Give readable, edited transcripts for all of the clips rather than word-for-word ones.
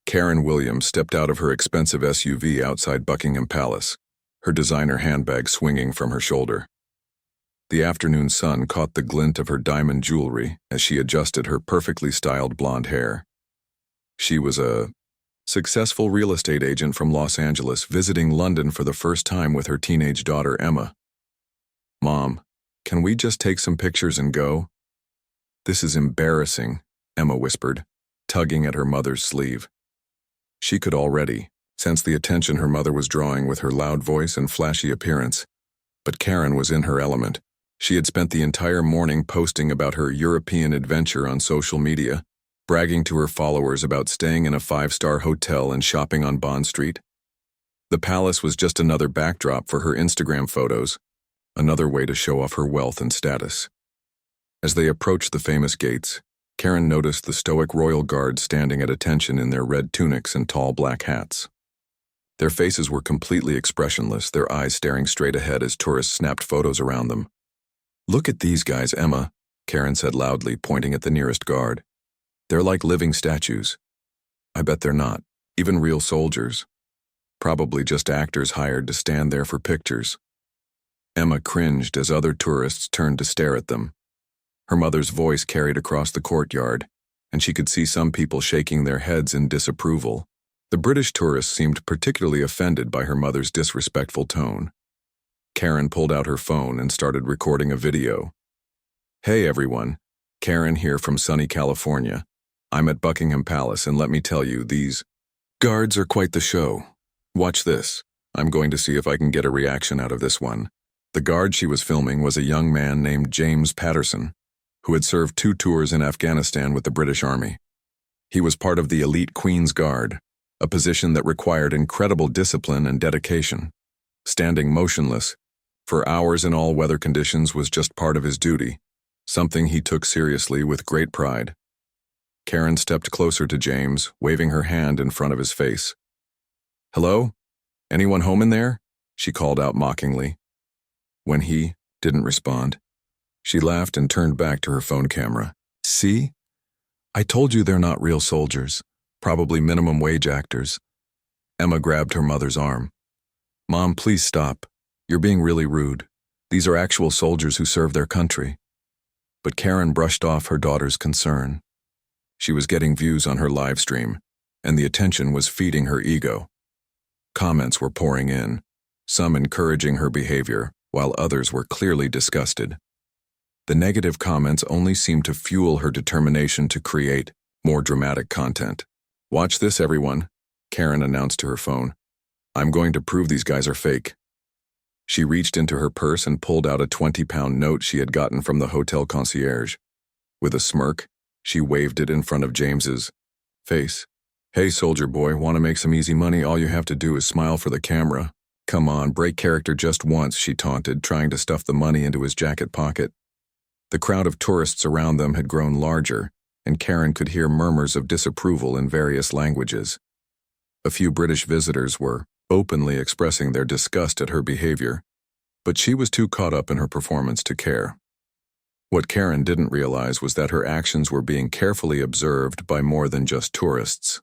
Karen Williams stepped out of her expensive SUV outside Buckingham Palace, her designer handbag swinging from her shoulder. The afternoon sun caught the glint of her diamond jewelry as she adjusted her perfectly styled blonde hair. She was a successful real estate agent from Los Angeles visiting London for the first time with her teenage daughter Emma. "Mom, can we just take some pictures and go?" "This is embarrassing," Emma whispered, tugging at her mother's sleeve. She could already sense the attention her mother was drawing with her loud voice and flashy appearance. But Karen was in her element. She had spent the entire morning posting about her European adventure on social media, bragging to her followers about staying in a 5-star hotel and shopping on Bond Street. The palace was just another backdrop for her Instagram photos, another way to show off her wealth and status. As they approached the famous gates, Karen noticed the stoic royal guards standing at attention in their red tunics and tall black hats. Their faces were completely expressionless, their eyes staring straight ahead as tourists snapped photos around them. "Look at these guys, Emma," Karen said loudly, pointing at the nearest guard. "They're like living statues." "I bet they're not, even real soldiers. Probably just actors hired to stand there for pictures." Emma cringed as other tourists turned to stare at them. Her mother's voice carried across the courtyard, and she could see some people shaking their heads in disapproval. The British tourists seemed particularly offended by her mother's disrespectful tone. Karen pulled out her phone and started recording a video. "Hey everyone, Karen here from sunny California. I'm at Buckingham Palace, and let me tell you, these guards are quite the show. Watch this. I'm going to see if I can get a reaction out of this one." The guard she was filming was a young man named James Patterson, who had served 2 tours in Afghanistan with the British Army. He was part of the elite Queen's Guard, a position that required incredible discipline and dedication. Standing motionless for hours in all weather conditions was just part of his duty, something he took seriously with great pride. Karen stepped closer to James, waving her hand in front of his face. "Hello? Anyone home in there?" she called out mockingly. When he didn't respond, she laughed and turned back to her phone camera. "See? I told you they're not real soldiers, probably minimum wage actors." Emma grabbed her mother's arm. "Mom, please stop. You're being really rude. These are actual soldiers who serve their country." But Karen brushed off her daughter's concern. She was getting views on her live stream, and the attention was feeding her ego. Comments were pouring in, some encouraging her behavior, while others were clearly disgusted. The negative comments only seemed to fuel her determination to create more dramatic content. "Watch this, everyone," Karen announced to her phone. "I'm going to prove these guys are fake." She reached into her purse and pulled out a 20-pound note she had gotten from the hotel concierge. With a smirk, she waved it in front of James's face. "Hey, soldier boy, want to make some easy money? All you have to do is smile for the camera. Come on, break character just once," she taunted, trying to stuff the money into his jacket pocket. The crowd of tourists around them had grown larger, and Karen could hear murmurs of disapproval in various languages. A few British visitors were openly expressing their disgust at her behavior, but she was too caught up in her performance to care. What Karen didn't realize was that her actions were being carefully observed by more than just tourists.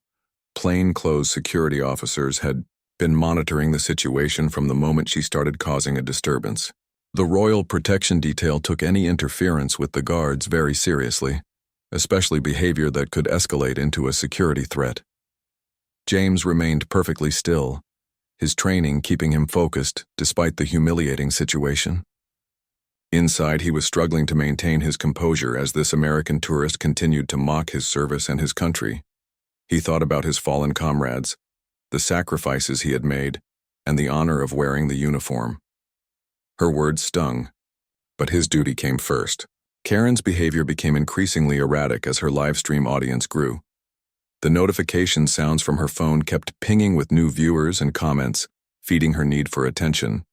Plainclothes security officers had been monitoring the situation from the moment she started causing a disturbance. The Royal Protection Detail took any interference with the guards very seriously, especially behavior that could escalate into a security threat. James remained perfectly still, his training keeping him focused despite the humiliating situation. Inside, he was struggling to maintain his composure as this American tourist continued to mock his service and his country. He thought about his fallen comrades, the sacrifices he had made, and the honor of wearing the uniform. Her words stung, but his duty came first. Karen's behavior became increasingly erratic as her live stream audience grew. The notification sounds from her phone kept pinging with new viewers and comments, feeding her need for attention.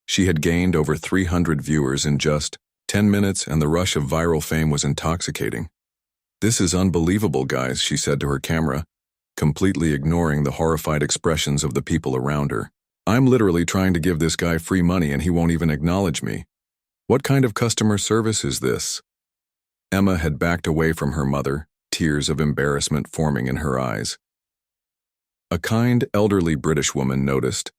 She had gained over 300 viewers in just 10 minutes, and the rush of viral fame was intoxicating. "This is unbelievable, guys," she said to her camera, completely ignoring the horrified expressions of the people around her. "I'm literally trying to give this guy free money and he won't even acknowledge me. What kind of customer service is this?" Emma had backed away from her mother, tears of embarrassment forming in her eyes. A kind, elderly British woman noticed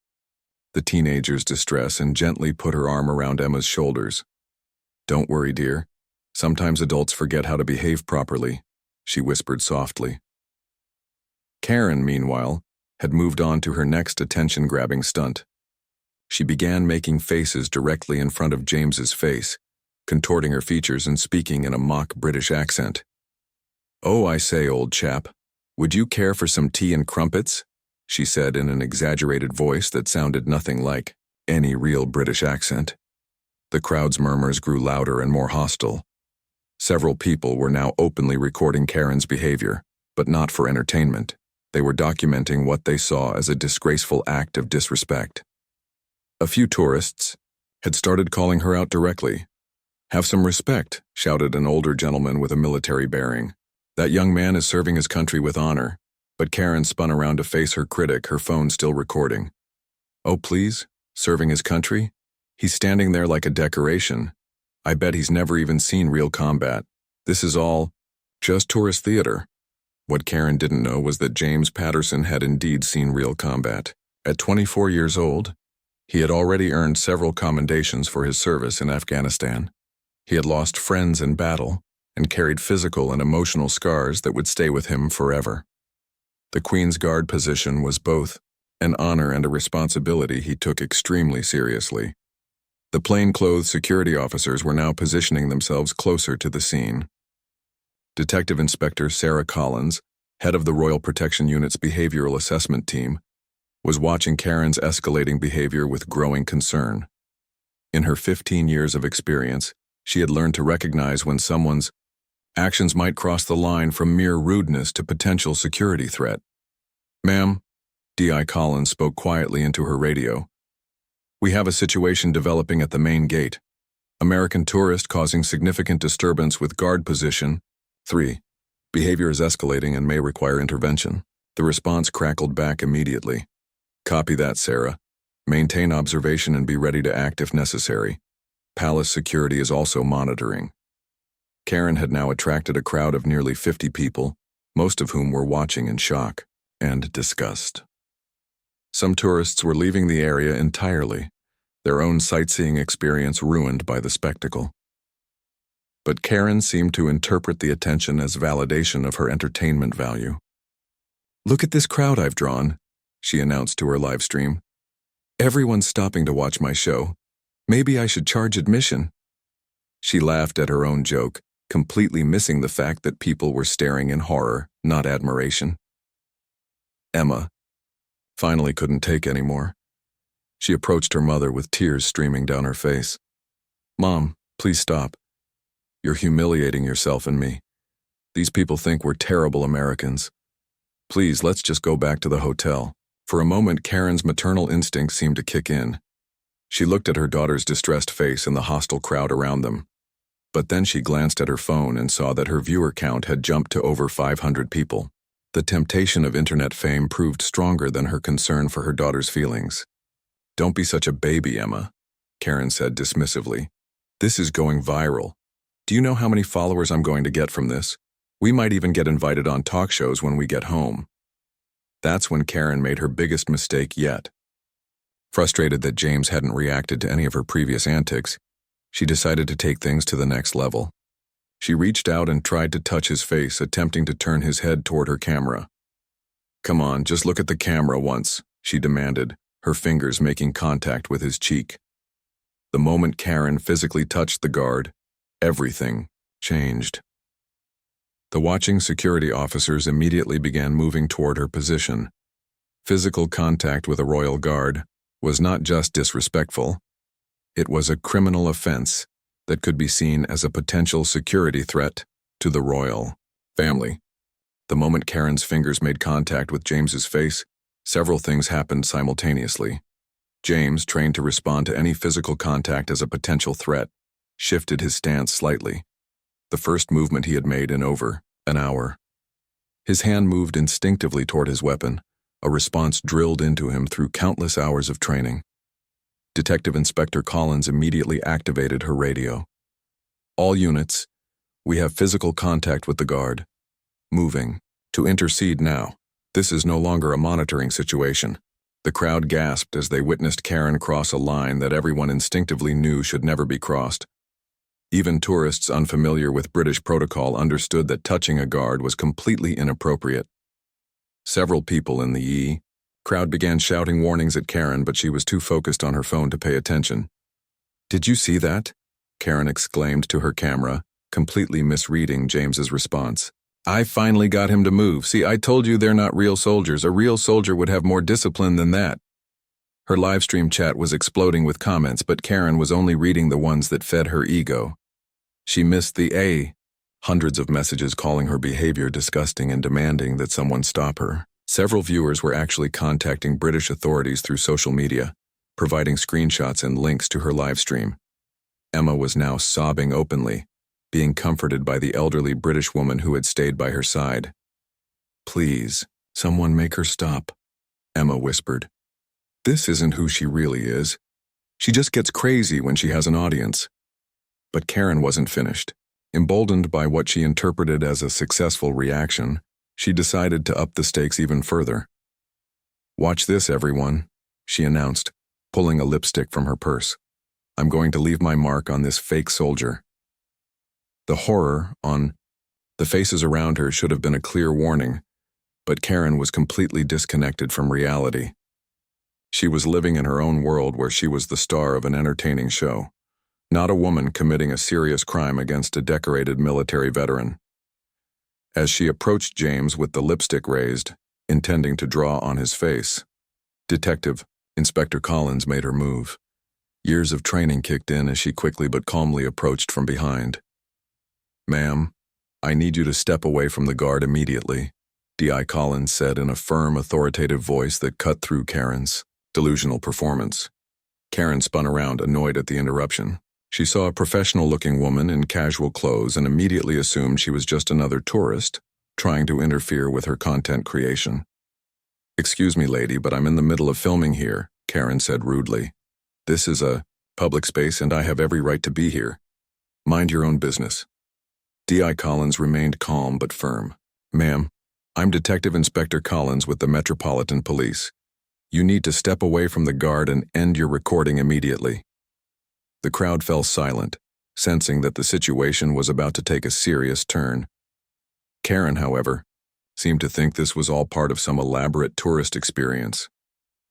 the teenager's distress and gently put her arm around Emma's shoulders. "Don't worry, dear. Sometimes adults forget how to behave properly," she whispered softly. Karen, meanwhile, had moved on to her next attention-grabbing stunt. She began making faces directly in front of James's face, contorting her features and speaking in a mock British accent. "Oh, I say, old chap, would you care for some tea and crumpets?" she said in an exaggerated voice that sounded nothing like any real British accent. The crowd's murmurs grew louder and more hostile. Several people were now openly recording Karen's behavior, but not for entertainment. They were documenting what they saw as a disgraceful act of disrespect. A few tourists had started calling her out directly. "Have some respect," shouted an older gentleman with a military bearing. "That young man is serving his country with honor." But Karen spun around to face her critic, her phone still recording. "Oh, please? Serving his country? He's standing there like a decoration. I bet he's never even seen real combat. This is all just tourist theater." What Karen didn't know was that James Patterson had indeed seen real combat. At 24 years old, he had already earned several commendations for his service in Afghanistan. He had lost friends in battle and carried physical and emotional scars that would stay with him forever. The Queen's Guard position was both an honor and a responsibility he took extremely seriously. The plainclothes security officers were now positioning themselves closer to the scene. Detective Inspector Sarah Collins, head of the Royal Protection Unit's behavioral assessment team, was watching Karen's escalating behavior with growing concern. In her 15 years of experience, she had learned to recognize when someone's actions might cross the line from mere rudeness to potential security threat. "Ma'am," D.I. Collins spoke quietly into her radio. "We have a situation developing at the main gate. American tourist causing significant disturbance with guard position. 3. Behavior is escalating and may require intervention." The response crackled back immediately. "Copy that, Sarah. Maintain observation and be ready to act if necessary. Palace security is also monitoring." Karen had now attracted a crowd of nearly 50 people, most of whom were watching in shock and disgust. Some tourists were leaving the area entirely, their own sightseeing experience ruined by the spectacle. But Karen seemed to interpret the attention as validation of her entertainment value. "Look at this crowd I've drawn," she announced to her live stream. "Everyone's stopping to watch my show. Maybe I should charge admission." She laughed at her own joke, completely missing the fact that people were staring in horror, not admiration. Emma finally couldn't take any more. She approached her mother with tears streaming down her face. "Mom, please stop. You're humiliating yourself and me. These people think we're terrible Americans. Please, let's just go back to the hotel." For a moment, Karen's maternal instinct seemed to kick in. She looked at her daughter's distressed face and the hostile crowd around them. But then she glanced at her phone and saw that her viewer count had jumped to over 500 people. The temptation of internet fame proved stronger than her concern for her daughter's feelings. "Don't be such a baby, Emma," Karen said dismissively. "This is going viral. Do you know how many followers I'm going to get from this? We might even get invited on talk shows when we get home." That's when Karen made her biggest mistake yet. Frustrated that James hadn't reacted to any of her previous antics, she decided to take things to the next level. She reached out and tried to touch his face, attempting to turn his head toward her camera. "Come on, just look at the camera once," she demanded, her fingers making contact with his cheek. The moment Karen physically touched the guard, everything changed. The watching security officers immediately began moving toward her position. Physical contact with a royal guard was not just disrespectful, it was a criminal offense that could be seen as a potential security threat to the royal family. The moment Karen's fingers made contact with James's face, several things happened simultaneously. James, trained to respond to any physical contact as a potential threat, shifted his stance slightly. The first movement he had made in over an hour. His hand moved instinctively toward his weapon, a response drilled into him through countless hours of training. Detective Inspector Collins immediately activated her radio. "All units, we have physical contact with the guard. Moving. To intercede now. This is no longer a monitoring situation. The crowd gasped as they witnessed Karen cross a line that everyone instinctively knew should never be crossed. Even tourists unfamiliar with British protocol understood that touching a guard was completely inappropriate. Several people in the crowd began shouting warnings at Karen, but she was too focused on her phone to pay attention. "Did you see that?" Karen exclaimed to her camera, completely misreading James's response. "I finally got him to move. See, I told you they're not real soldiers. A real soldier would have more discipline than that." Her livestream chat was exploding with comments, but Karen was only reading the ones that fed her ego. She missed the hundreds of messages calling her behavior disgusting and demanding that someone stop her. Several viewers were actually contacting British authorities through social media, providing screenshots and links to her livestream. Emma was now sobbing openly, being comforted by the elderly British woman who had stayed by her side. "Please, someone make her stop," Emma whispered. "This isn't who she really is. She just gets crazy when she has an audience." But Karen wasn't finished. Emboldened by what she interpreted as a successful reaction, she decided to up the stakes even further. "Watch this, everyone," she announced, pulling a lipstick from her purse. "I'm going to leave my mark on this fake soldier." The horror on the faces around her should have been a clear warning, but Karen was completely disconnected from reality. She was living in her own world where she was the star of an entertaining show, not a woman committing a serious crime against a decorated military veteran. As she approached James with the lipstick raised, intending to draw on his face, Detective Inspector Collins made her move. Years of training kicked in as she quickly but calmly approached from behind. "Ma'am, I need you to step away from the guard immediately," D.I. Collins said in a firm, authoritative voice that cut through Karen's delusional performance. Karen spun around, annoyed at the interruption. She saw a professional-looking woman in casual clothes and immediately assumed she was just another tourist trying to interfere with her content creation. "Excuse me, lady, but I'm in the middle of filming here," Karen said rudely. "This is a public space and I have every right to be here. Mind your own business." D.I. Collins remained calm but firm. "Ma'am, I'm Detective Inspector Collins with the Metropolitan Police. You need to step away from the guard and end your recording immediately." The crowd fell silent, sensing that the situation was about to take a serious turn. Karen, however, seemed to think this was all part of some elaborate tourist experience.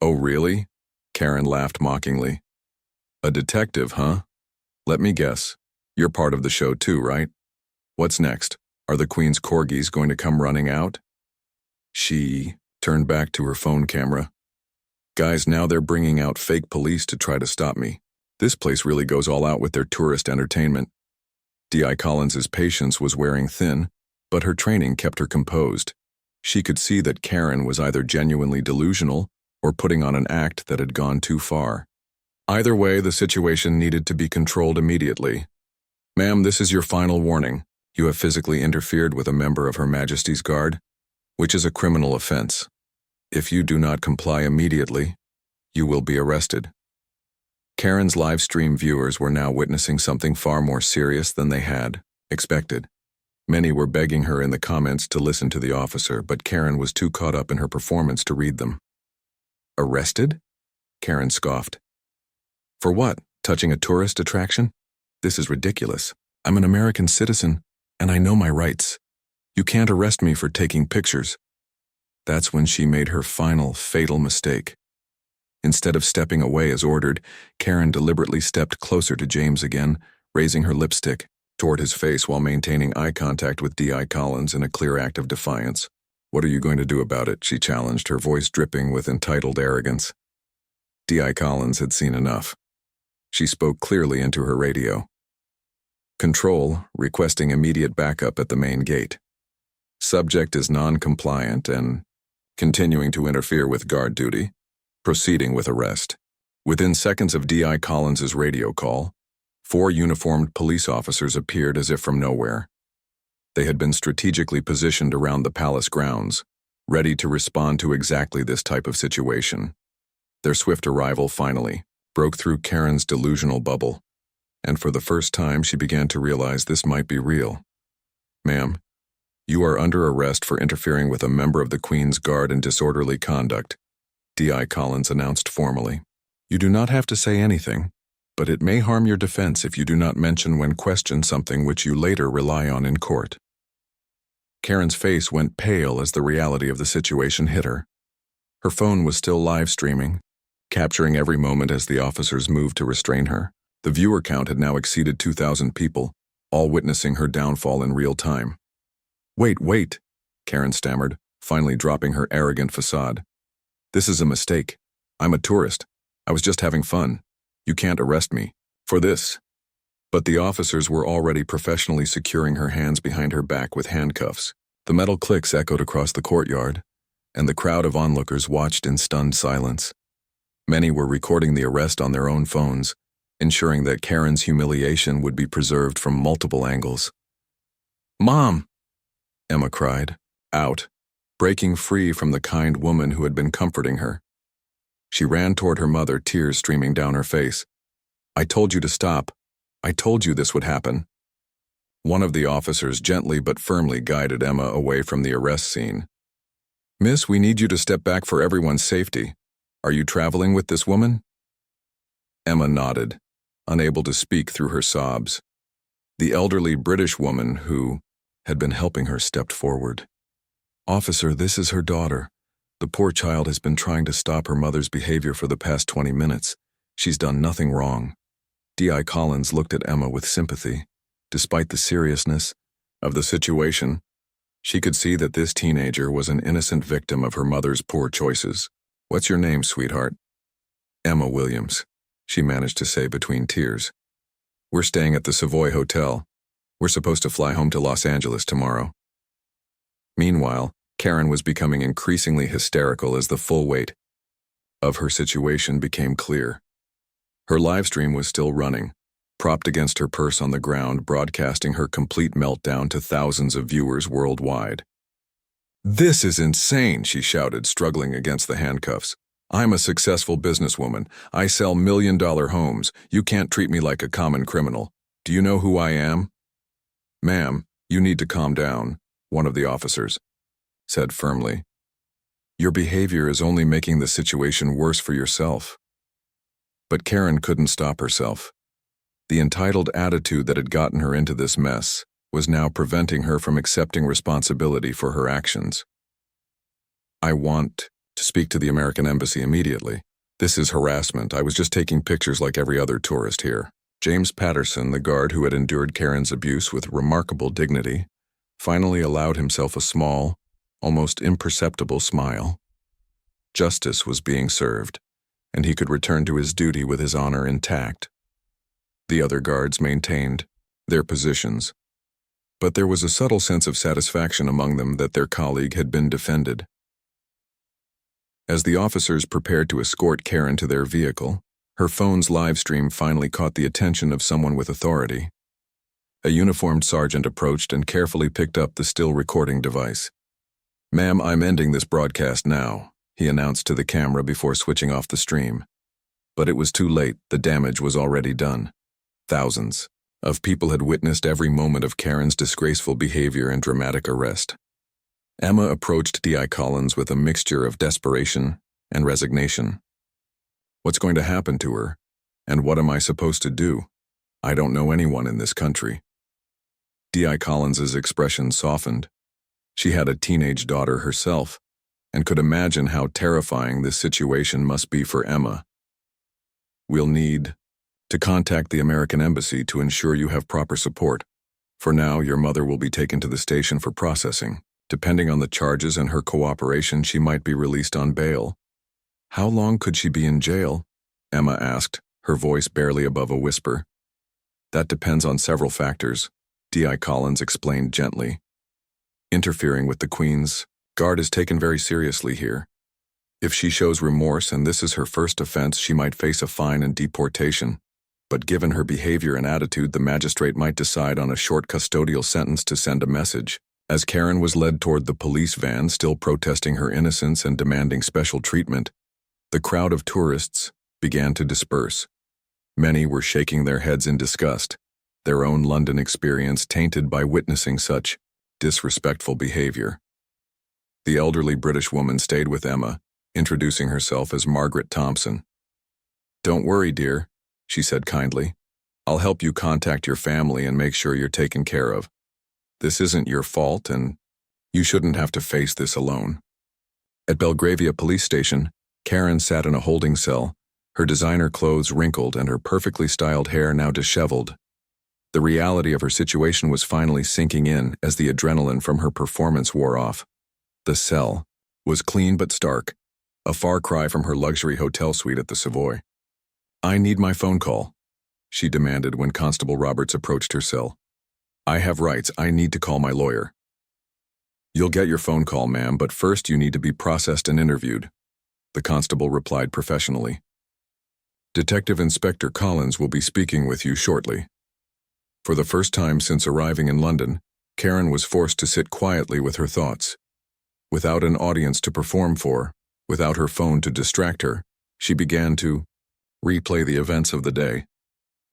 "Oh, really?" Karen laughed mockingly. "A detective, huh? Let me guess. You're part of the show too, right? What's next? Are the Queen's corgis going to come running out?" She turned back to her phone camera. "Guys, now they're bringing out fake police to try to stop me. This place really goes all out with their tourist entertainment." D.I. Collins's patience was wearing thin, but her training kept her composed. She could see that Karen was either genuinely delusional or putting on an act that had gone too far. Either way, the situation needed to be controlled immediately. "Ma'am, this is your final warning. You have physically interfered with a member of Her Majesty's Guard, which is a criminal offense. If you do not comply immediately, you will be arrested." Karen's live stream viewers were now witnessing something far more serious than they had expected. Many were begging her in the comments to listen to the officer, but Karen was too caught up in her performance to read them. "Arrested?" Karen scoffed. "For what? Touching a tourist attraction? This is ridiculous. I'm an American citizen, and I know my rights. You can't arrest me for taking pictures." That's when she made her final, fatal mistake. Instead of stepping away as ordered, Karen deliberately stepped closer to James again, raising her lipstick toward his face while maintaining eye contact with D.I. Collins in a clear act of defiance. "What are you going to do about it?" she challenged, her voice dripping with entitled arrogance. D.I. Collins had seen enough. She spoke clearly into her radio. "Control, requesting immediate backup at the main gate. Subject is non-compliant and continuing to interfere with guard duty. Proceeding with arrest." Within seconds of D.I. Collins's radio call, 4 uniformed police officers appeared as if from nowhere. They had been strategically positioned around the palace grounds, ready to respond to exactly this type of situation. Their swift arrival finally broke through Karen's delusional bubble, and for the first time she began to realize this might be real. "Ma'am, You are under arrest for interfering with a member of the Queen's Guard and disorderly conduct, D.I. Collins announced formally. You do not have to say anything, but it may harm your defense if you do not mention when questioned something which you later rely on in court. Karen's face went pale as the reality of the situation hit her. Her phone was still live streaming, capturing every moment as the officers moved to restrain her. The viewer count had now exceeded 2,000 people, all witnessing her downfall in real time. Wait, Karen stammered, finally dropping her arrogant facade. This is a mistake. I'm a tourist. I was just having fun. You can't arrest me for this. But the officers were already professionally securing her hands behind her back with handcuffs. The metal clicks echoed across the courtyard, and the crowd of onlookers watched in stunned silence. Many were recording the arrest on their own phones, ensuring that Karen's humiliation would be preserved from multiple angles. Mom! Emma cried, out, breaking free from the kind woman who had been comforting her. She ran toward her mother, tears streaming down her face. I told you to stop. I told you this would happen. One of the officers gently but firmly guided Emma away from the arrest scene. Miss, we need you to step back for everyone's safety. Are you traveling with this woman? Emma nodded, unable to speak through her sobs. The elderly British woman who had been helping her stepped forward. Officer, this is her daughter. The poor child has been trying to stop her mother's behavior for the past 20 minutes. She's done nothing wrong. D.I. Collins looked at Emma with sympathy. Despite the seriousness of the situation, she could see that this teenager was an innocent victim of her mother's poor choices. What's your name, sweetheart? Emma Williams, she managed to say between tears. We're staying at the Savoy Hotel. We're supposed to fly home to Los Angeles tomorrow. Meanwhile, Karen was becoming increasingly hysterical as the full weight of her situation became clear. Her live stream was still running, propped against her purse on the ground, broadcasting her complete meltdown to thousands of viewers worldwide. This is insane, she shouted, struggling against the handcuffs. I'm a successful businesswoman. I sell million-dollar homes. You can't treat me like a common criminal. Do you know who I am? Ma'am, you need to calm down, one of the officers said firmly. Your behavior is only making the situation worse for yourself. But Karen couldn't stop herself. The entitled attitude that had gotten her into this mess was now preventing her from accepting responsibility for her actions. I want to speak to the American Embassy immediately. This is harassment. I was just taking pictures like every other tourist here. James Patterson, the guard who had endured Karen's abuse with remarkable dignity, finally allowed himself a small, almost imperceptible smile. Justice was being served, and he could return to his duty with his honor intact. The other guards maintained their positions, but there was a subtle sense of satisfaction among them that their colleague had been defended. As the officers prepared to escort Karen to their vehicle, her phone's live stream finally caught the attention of someone with authority. A uniformed sergeant approached and carefully picked up the still recording device. Ma'am, I'm ending this broadcast now, he announced to the camera before switching off the stream. But it was too late. The damage was already done. Thousands of people had witnessed every moment of Karen's disgraceful behavior and dramatic arrest. Emma approached D.I. Collins with a mixture of desperation and resignation. What's going to happen to her? And what am I supposed to do? I don't know anyone in this country. D.I. Collins's expression softened. She had a teenage daughter herself, and could imagine how terrifying this situation must be for Emma. We'll need to contact the American Embassy to ensure you have proper support. For now, your mother will be taken to the station for processing. Depending on the charges and her cooperation, she might be released on bail. How long could she be in jail? Emma asked, her voice barely above a whisper. That depends on several factors, D.I. Collins explained gently. Interfering with the Queen's Guard is taken very seriously here. If she shows remorse and this is her first offense, she might face a fine and deportation. But given her behavior and attitude, the magistrate might decide on a short custodial sentence to send a message. As Karen was led toward the police van, still protesting her innocence and demanding special treatment, the crowd of tourists began to disperse. Many were shaking their heads in disgust, their own London experience tainted by witnessing such disrespectful behavior. The elderly British woman stayed with Emma, introducing herself as Margaret Thompson. "Don't worry, dear," she said kindly. "I'll help you contact your family and make sure you're taken care of. This isn't your fault, and you shouldn't have to face this alone." At Belgravia police station, Karen sat in a holding cell, her designer clothes wrinkled and her perfectly styled hair now disheveled. The reality of her situation was finally sinking in as the adrenaline from her performance wore off. The cell was clean but stark, a far cry from her luxury hotel suite at the Savoy. "I need my phone call," she demanded when Constable Roberts approached her cell. "I have rights. I need to call my lawyer." "You'll get your phone call, ma'am, but first you need to be processed and interviewed," the constable replied professionally. "Detective Inspector Collins will be speaking with you shortly." For the first time since arriving in London, Karen was forced to sit quietly with her thoughts. Without an audience to perform for, without her phone to distract her, she began to replay the events of the day.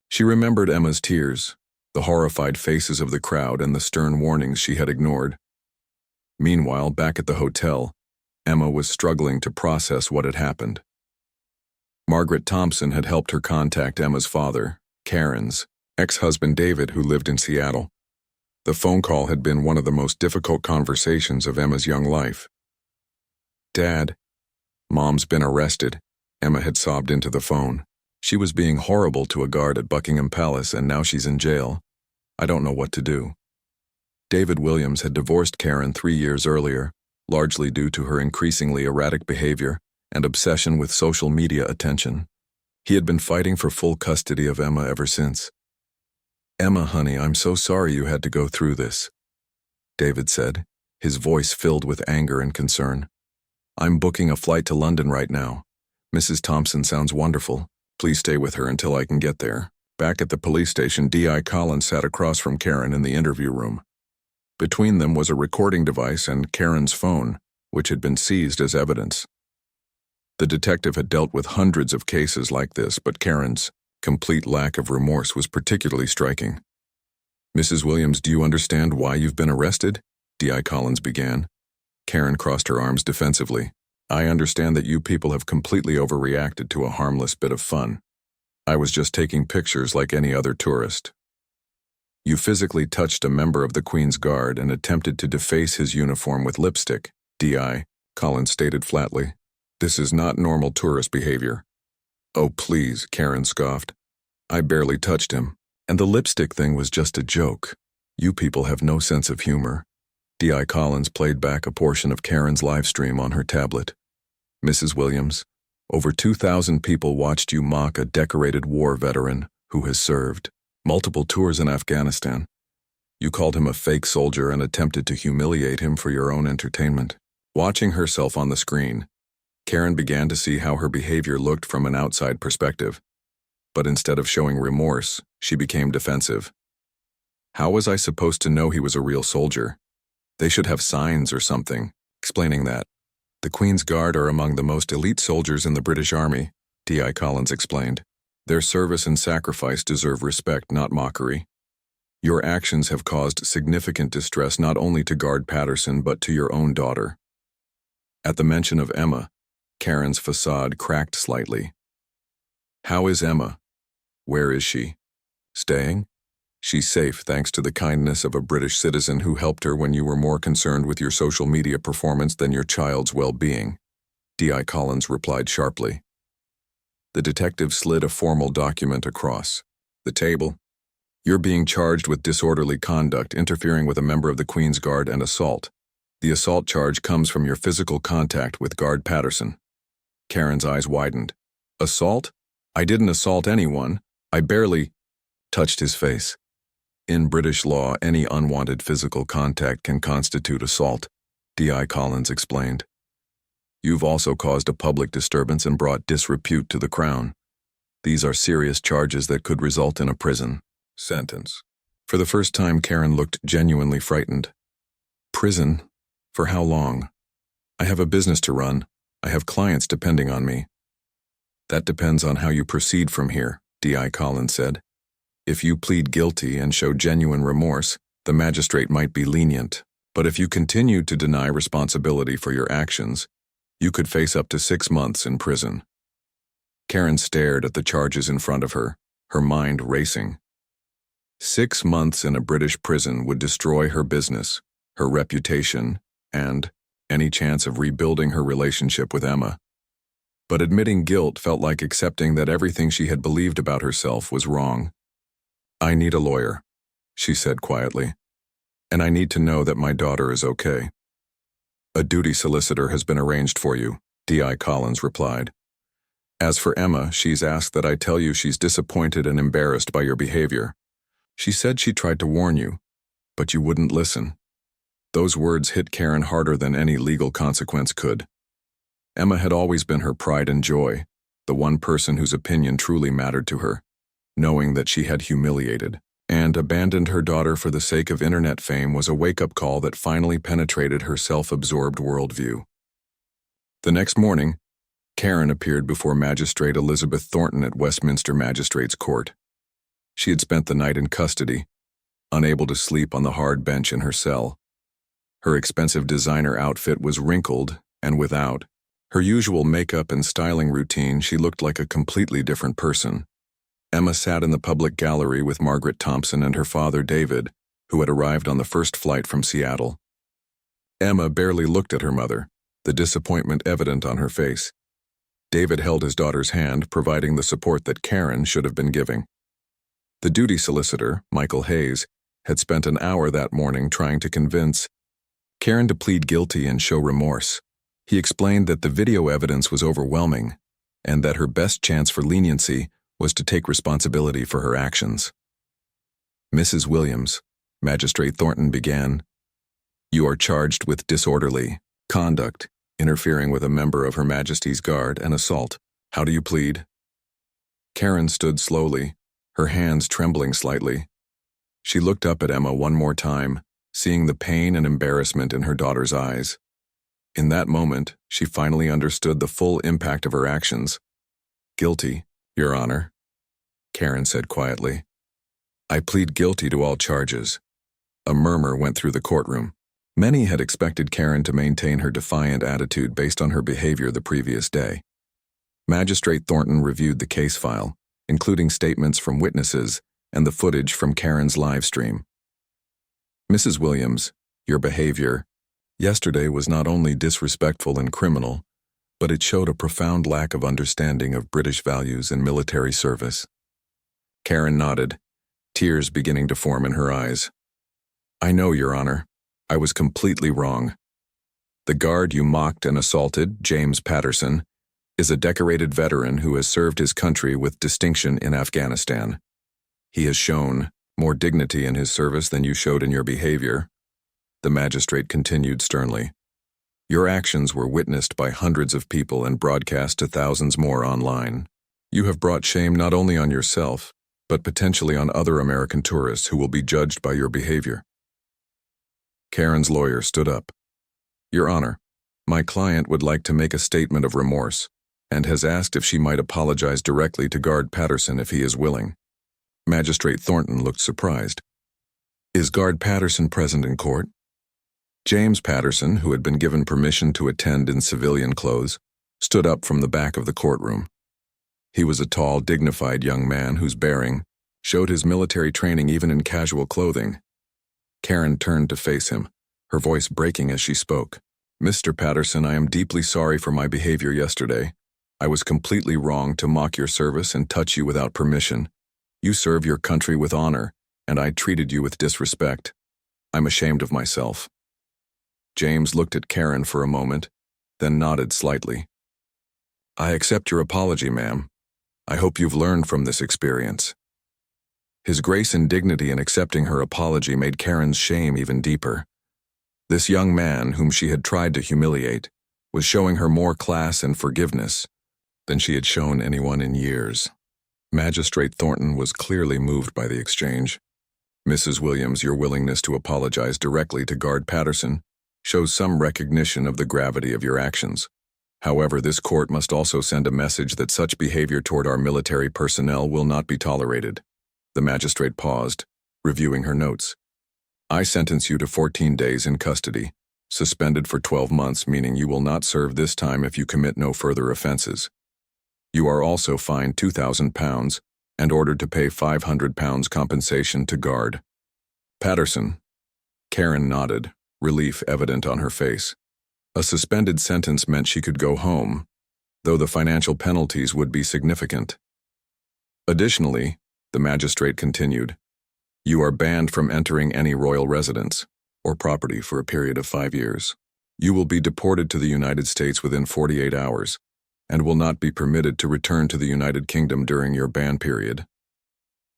She remembered Emma's tears, the horrified faces of the crowd, and the stern warnings she had ignored. Meanwhile, back at the hotel, Emma was struggling to process what had happened. Margaret Thompson had helped her contact Emma's father, Karen's ex-husband David, who lived in Seattle. The phone call had been one of the most difficult conversations of Emma's young life. "Dad, Mom's been arrested," Emma had sobbed into the phone. "She was being horrible to a guard at Buckingham Palace, and now she's in jail. I don't know what to do." David Williams had divorced Karen 3 years earlier, largely due to her increasingly erratic behavior and obsession with social media attention. He had been fighting for full custody of Emma ever since. "Emma, honey, I'm so sorry you had to go through this," David said, his voice filled with anger and concern. "I'm booking a flight to London right now. Mrs. Thompson sounds wonderful. Please stay with her until I can get there." Back at the police station, D.I. Collins sat across from Karen in the interview room. Between them was a recording device and Karen's phone, which had been seized as evidence. The detective had dealt with hundreds of cases like this, but Karen's complete lack of remorse was particularly striking. "Mrs. Williams, do you understand why you've been arrested?" D.I. Collins began. Karen crossed her arms defensively. "I understand that you people have completely overreacted to a harmless bit of fun. I was just taking pictures like any other tourist. You physically touched a member of the Queen's Guard and attempted to deface his uniform with lipstick," D.I. Collins stated flatly. "This is not normal tourist behavior." "Oh, please," Karen scoffed. "I barely touched him. And the lipstick thing was just a joke. You people have no sense of humor." D.I. Collins played back a portion of Karen's live stream on her tablet. "Mrs. Williams, over 2,000 people watched you mock a decorated war veteran who has served multiple tours in Afghanistan. You called him a fake soldier and attempted to humiliate him for your own entertainment." Watching herself on the screen, Karen began to see how her behavior looked from an outside perspective. But instead of showing remorse, she became defensive. "How was I supposed to know he was a real soldier? They should have signs or something explaining that. The Queen's Guard are among the most elite soldiers in the British Army," D.I. Collins explained. "Their service and sacrifice deserve respect, not mockery. Your actions have caused significant distress not only to Guard Patterson but to your own daughter." At the mention of Emma, Karen's facade cracked slightly. "How is Emma? Where is she? Staying? She's safe thanks to the kindness of a British citizen who helped her when you were more concerned with your social media performance than your child's well-being," D.I. Collins replied sharply. The detective slid a formal document across the table. "You're being charged with disorderly conduct, interfering with a member of the Queen's Guard, and assault. The assault charge comes from your physical contact with Guard Patterson." Karen's eyes widened. "Assault? I didn't assault anyone. I barely touched his face. In British law, any unwanted physical contact can constitute assault," D.I. Collins explained. "You've also caused a public disturbance and brought disrepute to the Crown. These are serious charges that could result in a prison sentence." For the first time, Karen looked genuinely frightened. "Prison? For how long? I have a business to run. I have clients depending on me." "That depends on how you proceed from here," D.I. Collins said. "If you plead guilty and show genuine remorse, the magistrate might be lenient. But if you continue to deny responsibility for your actions, you could face up to 6 months in prison. Karen stared at the charges in front of her, her mind racing. 6 months in a British prison would destroy her business, her reputation, and any chance of rebuilding her relationship with Emma. But admitting guilt felt like accepting that everything she had believed about herself was wrong. "I need a lawyer," she said quietly, "and I need to know that my daughter is okay." "A duty solicitor has been arranged for you," D.I. Collins replied. "As for Emma, she's asked that I tell you she's disappointed and embarrassed by your behavior. She said she tried to warn you, but you wouldn't listen." Those words hit Karen harder than any legal consequence could. Emma had always been her pride and joy, the one person whose opinion truly mattered to her. Knowing that she had humiliated and abandoned her daughter for the sake of internet fame was a wake-up call that finally penetrated her self-absorbed worldview. The next morning, Karen appeared before Magistrate Elizabeth Thornton at Westminster Magistrates Court. She had spent the night in custody, unable to sleep on the hard bench in her cell. Her expensive designer outfit was wrinkled, and without her usual makeup and styling routine, she looked like a completely different person. Emma sat in the public gallery with Margaret Thompson and her father David, who had arrived on the first flight from Seattle. Emma barely looked at her mother, the disappointment evident on her face. David held his daughter's hand, providing the support that Karen should have been giving. The duty solicitor, Michael Hayes, had spent an hour that morning trying to convince Karen to plead guilty and show remorse. He explained that the video evidence was overwhelming and that her best chance for leniency was to take responsibility for her actions. "Mrs. Williams," Magistrate Thornton began, "you are charged with disorderly conduct, interfering with a member of Her Majesty's Guard, and assault. How do you plead?" Karen stood slowly, her hands trembling slightly. She looked up at Emma one more time, seeing the pain and embarrassment in her daughter's eyes. In that moment, she finally understood the full impact of her actions. "Guilty, Your Honor," Karen said quietly. "I plead guilty to all charges." A murmur went through the courtroom. Many had expected Karen to maintain her defiant attitude based on her behavior the previous day. Magistrate Thornton reviewed the case file, including statements from witnesses and the footage from Karen's live stream. "Mrs. Williams, your behavior yesterday was not only disrespectful and criminal, but it showed a profound lack of understanding of British values and military service." Karen nodded, tears beginning to form in her eyes. "I know, Your Honor. I was completely wrong. The guard you mocked and assaulted, James Patterson, is a decorated veteran who has served his country with distinction in Afghanistan. He has shown more dignity in his service than you showed in your behavior," the magistrate continued sternly. "Your actions were witnessed by hundreds of people and broadcast to thousands more online. You have brought shame not only on yourself, but potentially on other American tourists who will be judged by your behavior." Karen's lawyer stood up. "Your Honor, my client would like to make a statement of remorse and has asked if she might apologize directly to Guard Patterson if he is willing." Magistrate Thornton looked surprised. "Is Guard Patterson present in court?" James Patterson, who had been given permission to attend in civilian clothes, stood up from the back of the courtroom. He was a tall, dignified young man whose bearing showed his military training even in casual clothing. Karen turned to face him, her voice breaking as she spoke. "Mr. Patterson, I am deeply sorry for my behavior yesterday. I was completely wrong to mock your service and touch you without permission. You serve your country with honor, and I treated you with disrespect. I'm ashamed of myself." James looked at Karen for a moment, then nodded slightly. "I accept your apology, ma'am. I hope you've learned from this experience." His grace and dignity in accepting her apology made Karen's shame even deeper. This young man, whom she had tried to humiliate, was showing her more class and forgiveness than she had shown anyone in years. Magistrate Thornton was clearly moved by the exchange. "Mrs. Williams, your willingness to apologize directly to Guard Patterson shows some recognition of the gravity of your actions. However, this court must also send a message that such behavior toward our military personnel will not be tolerated." The magistrate paused, reviewing her notes. I sentence you to 14 days in custody, suspended for 12 months, meaning you will not serve this time if you commit no further offenses. You are also fined £2,000 and ordered to pay £500 compensation to guard. Patterson. Karen nodded, relief evident on her face. A suspended sentence meant she could go home, though the financial penalties would be significant. Additionally, the magistrate continued, you are banned from entering any royal residence or property for a period of 5 years. You will be deported to the United States within 48 hours and will not be permitted to return to the United Kingdom during your ban period.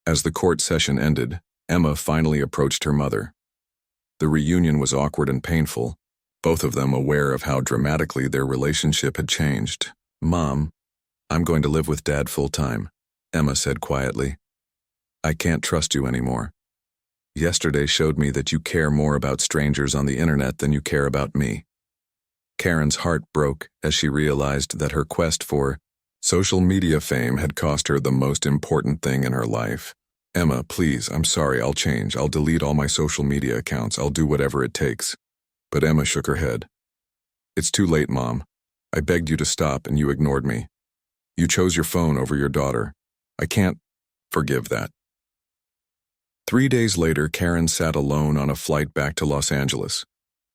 As the court session ended, Emma finally approached her mother. The reunion was awkward and painful, both of them aware of how dramatically their relationship had changed. Mom, I'm going to live with Dad full-time, Emma said quietly. I can't trust you anymore. Yesterday showed me that you care more about strangers on the internet than you care about me. Karen's heart broke as she realized that her quest for social media fame had cost her the most important thing in her life. Emma, please, I'm sorry, I'll change. I'll delete all my social media accounts. I'll do whatever it takes. But Emma shook her head. It's too late, Mom. I begged you to stop and you ignored me. You chose your phone over your daughter. I can't forgive that. 3 days later, Karen sat alone on a flight back to Los Angeles.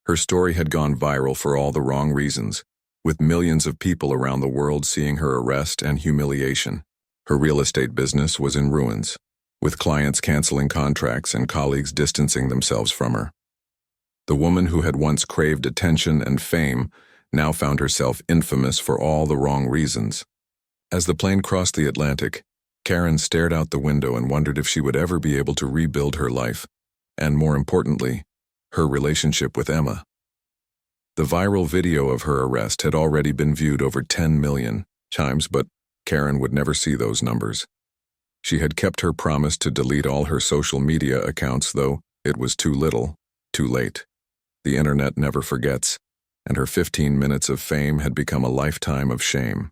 Her story had gone viral for all the wrong reasons, with millions of people around the world seeing her arrest and humiliation. Her real estate business was in ruins, with clients canceling contracts and colleagues distancing themselves from her. The woman who had once craved attention and fame now found herself infamous for all the wrong reasons. As the plane crossed the Atlantic, Karen stared out the window and wondered if she would ever be able to rebuild her life, and more importantly, her relationship with Emma. The viral video of her arrest had already been viewed over 10 million times, but Karen would never see those numbers. She had kept her promise to delete all her social media accounts, though it was too little, too late. The internet never forgets, and her 15 minutes of fame had become a lifetime of shame.